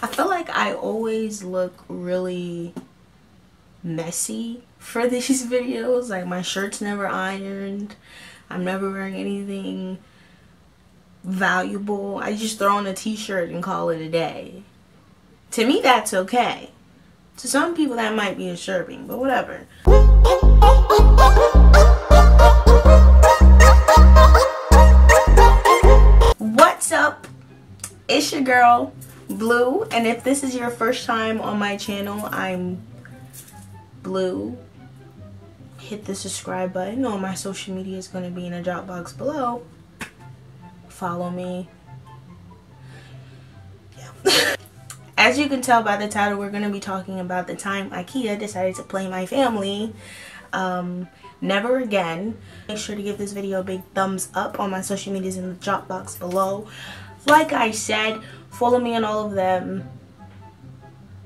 I feel like I always look really messy for these videos. Like my shirt's never ironed. I'm never wearing anything valuable. I just throw on a t-shirt and call it a day. To me, that's okay. To some people, that might be disturbing, but whatever. What's up? It's your girl, Bleuu, and if this is your first time on my channel, I'm Bleuu. Hit the subscribe button. All my social media is going to be in the drop box below. Follow me. Yeah. As you can tell by the title, we're going to be talking about the time Ikea decided to play my family. Never again. Make sure to give this video a big thumbs up. On my social medias in the drop box below. Like I said, follow me on all of them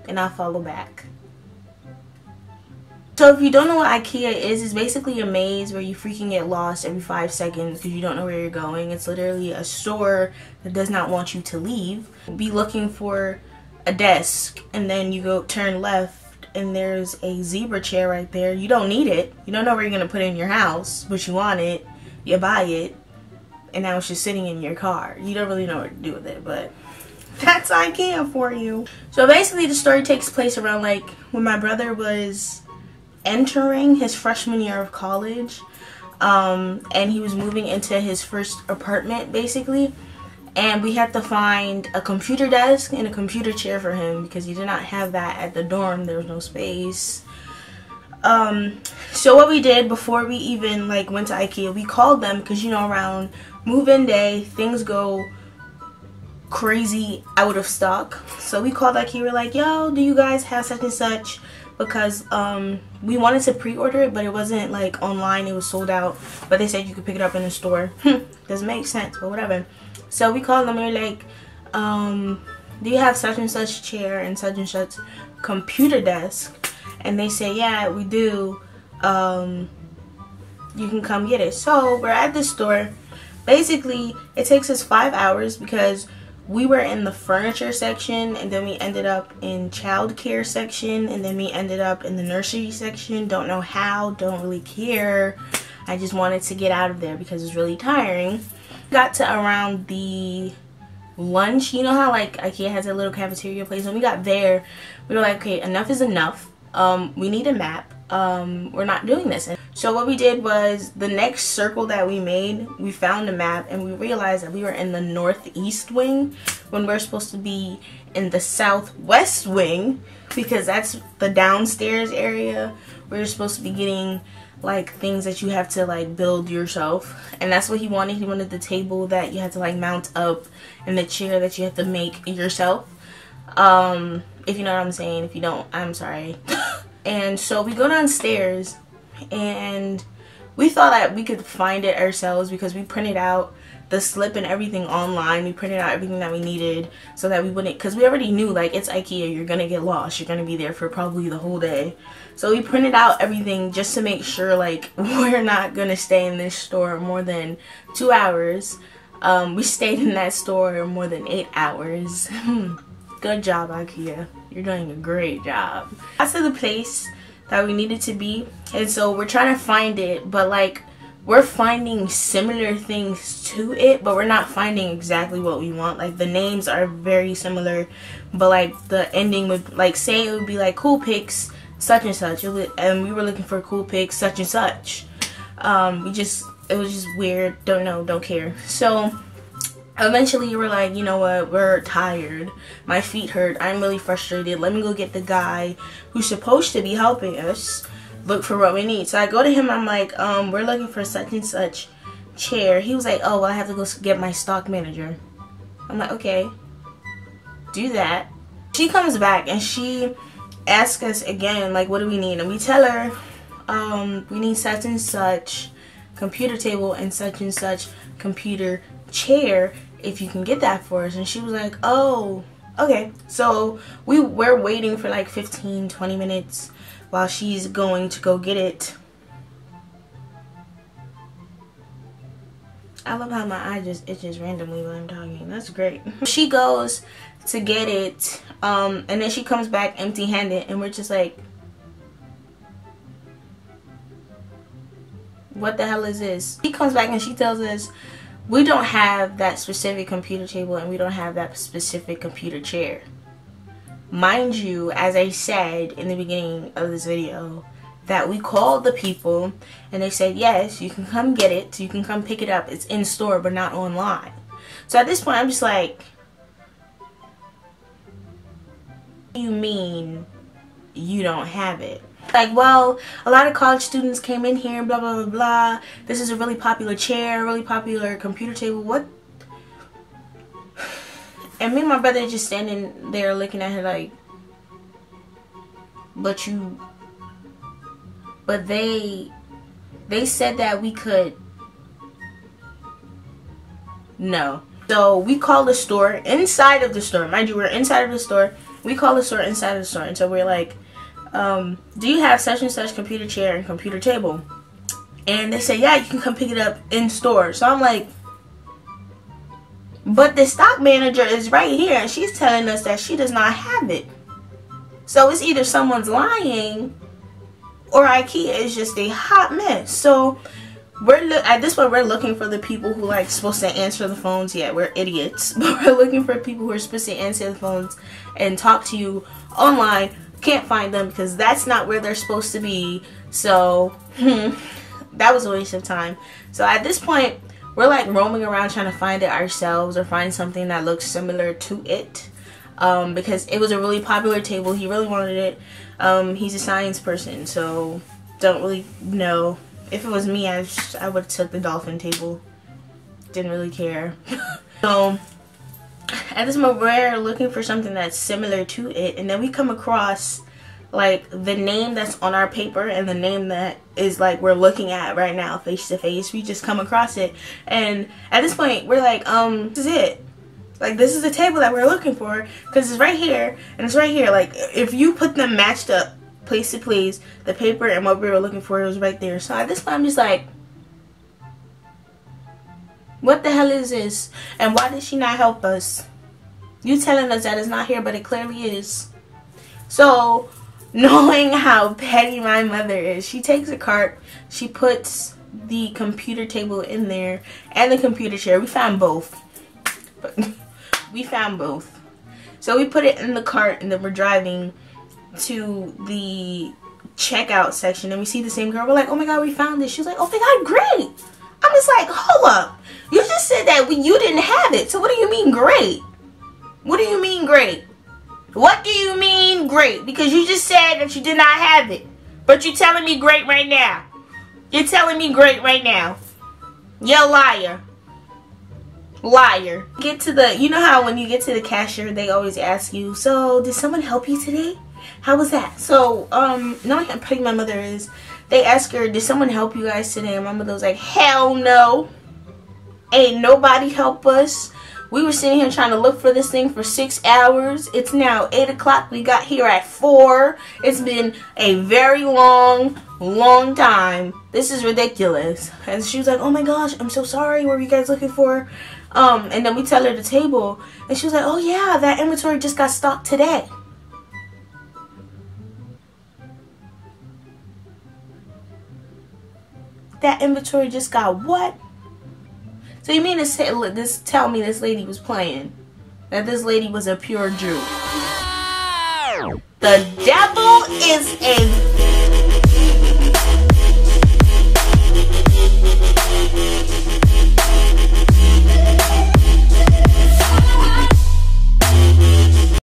and I'll follow back. So if you don't know what Ikea is, it's basically a maze where you freaking get lost every 5 seconds because you don't know where you're going. It's literally a store that does not want you to leave. Be looking for a desk and then you go turn left and there's a zebra chair right there. You don't need it. You don't know where you're going to put it in your house, but you want it. You buy it. And now it's just sitting in your car. You don't really know what to do with it, but that's Ikea for you. So basically the story takes place around like when my brother was entering his freshman year of college, and he was moving into his first apartment basically, and we had to find a computer desk and a computer chair for him because he did not have that at the dorm. There was no space. So what we did before we even like went to Ikea, we called them because, you know, around move-in day things go crazy out of stock. So we called Ikea. We're like, yo, do you guys have such and such? Because we wanted to pre-order it, but it wasn't like online, it was sold out, but they said you could pick it up in the store. Doesn't make sense, but whatever. So we called them and we were like, do you have such and such chair and such computer desk? And they say, yeah, we do. You can come get it. So we're at the store. Basically it takes us 5 hours because we were in the furniture section, and then we ended up in childcare section, and then we ended up in the nursery section. Don't know how, don't really care. I just wanted to get out of there because it's really tiring. Got to around the lunch. You know how like Ikea has a little cafeteria place? When we got there, we were like, okay, enough is enough. We need a map. We're not doing this. So what we did was the next circle that we made, we found a map and we realized that we were in the northeast wing when we're supposed to be in the southwest wing, because that's the downstairs area where you're supposed to be getting like things that you have to like build yourself. And that's what he wanted. He wanted the table that you had to like mount up and the chair that you have to make yourself. If you know what I'm saying. If you don't, I'm sorry. And so we go downstairs and we thought that we could find it ourselves because we printed out the slip and everything online. We printed out everything that we needed so that we wouldn't, because we already knew like it's Ikea, you're gonna get lost, you're gonna be there for probably the whole day. So we printed out everything just to make sure like we're not gonna stay in this store more than 2 hours. We stayed in that store more than 8 hours. Good job, Ikea. You're doing a great job. That's the place that we needed to be, and so we're trying to find it, but like we're finding similar things to it, but we're not finding exactly what we want. Like the names are very similar, but like the ending would like say it would be like Cool Picks such and such, and we were looking for Cool Picks such and such. It was just weird. Don't know, don't care. So eventually we were like, you know what, we're tired, my feet hurt, I'm really frustrated, let me go get the guy who's supposed to be helping us look for what we need. So I go to him, I'm like, we're looking for such and such chair. He was like, oh, well, I have to go get my stock manager. I'm like, okay, do that. She comes back and she asks us again, like, what do we need? And we tell her, we need such and such computer table and such computer chair, if you can get that for us. And she was like, oh, okay. So we're waiting for like 15-20 minutes while she's going to go get it. I love how my eye just itches randomly when I'm talking. That's great. She goes to get it, and then she comes back empty-handed, and we're just like, what the hell is this? She comes back and she tells us we don't have that specific computer table and we don't have that specific computer chair. Mind you, as I said in the beginning of this video, that we called the people and they said, yes, you can come get it, you can come pick it up, it's in store but not online. So at this point I'm just like, what do you mean you don't have it? Like, well, a lot of college students came in here, blah blah blah blah, this is a really popular chair, really popular computer table, what? And me and my brother just standing there looking at her like, but they said that we could. No. So we call the store inside of the store. Mind you, we're inside of the store. We call the store inside of the store. And so we're like, do you have such and such computer chair and computer table? And they say, yeah, you can come pick it up in store. So I'm like, but the stock manager is right here and she's telling us that she does not have it. So it's either someone's lying or Ikea is just a hot mess. So at this point we're looking for the people who like supposed to answer the phones. Yeah, we're idiots, but we're looking for people who are supposed to answer the phones and talk to you online. Can't find them because that's not where they're supposed to be. So that was a waste of time. So at this point we're like roaming around trying to find it ourselves or find something that looks similar to it, because it was a really popular table. He really wanted it. He's a science person, so don't really know. If it was me, I would have took the dolphin table. Didn't really care. So at this moment we're looking for something that's similar to it, and then we come across like the name that's on our paper and the name that is like we're looking at right now face to face. We just come across it, and at this point we're like, this is it. Like, this is the table that we're looking for, because it's right here and it's right here. Like, if you put them matched up place to place, the paper and what we were looking for, it was right there. So at this point I'm just like, what the hell is this? And why did she not help us? You telling us that it's not here, but it clearly is. So knowing how petty my mother is, she takes a cart, she puts the computer table in there and the computer chair. We found both. But we found both. So we put it in the cart, and then we're driving to the checkout section and we see the same girl. We're like, oh my god, we found this. She's like, oh my god, great. I'm just like, hold up. You just said that you didn't have it. So what do you mean great? What do you mean great? What do you mean great? Because you just said that you did not have it. But you're telling me great right now. You're telling me great right now. You're a liar. Liar. Get to the, you know how when you get to the cashier, they always ask you, so did someone help you today? How was that? So, knowing how petty my mother is, they ask her, did someone help you guys today? And my mother was like, hell no. Ain't nobody help us. We were sitting here trying to look for this thing for 6 hours. It's now 8 o'clock. We got here at 4. It's been a very long time. This is ridiculous. And she was like, oh my gosh, I'm so sorry. What were you guys looking for? And then we tell her the table. And she was like, oh yeah, that inventory just got stocked today. That inventory just got what? So you mean to say, tell me this lady was playing? That this lady was a pure Jew? The devil is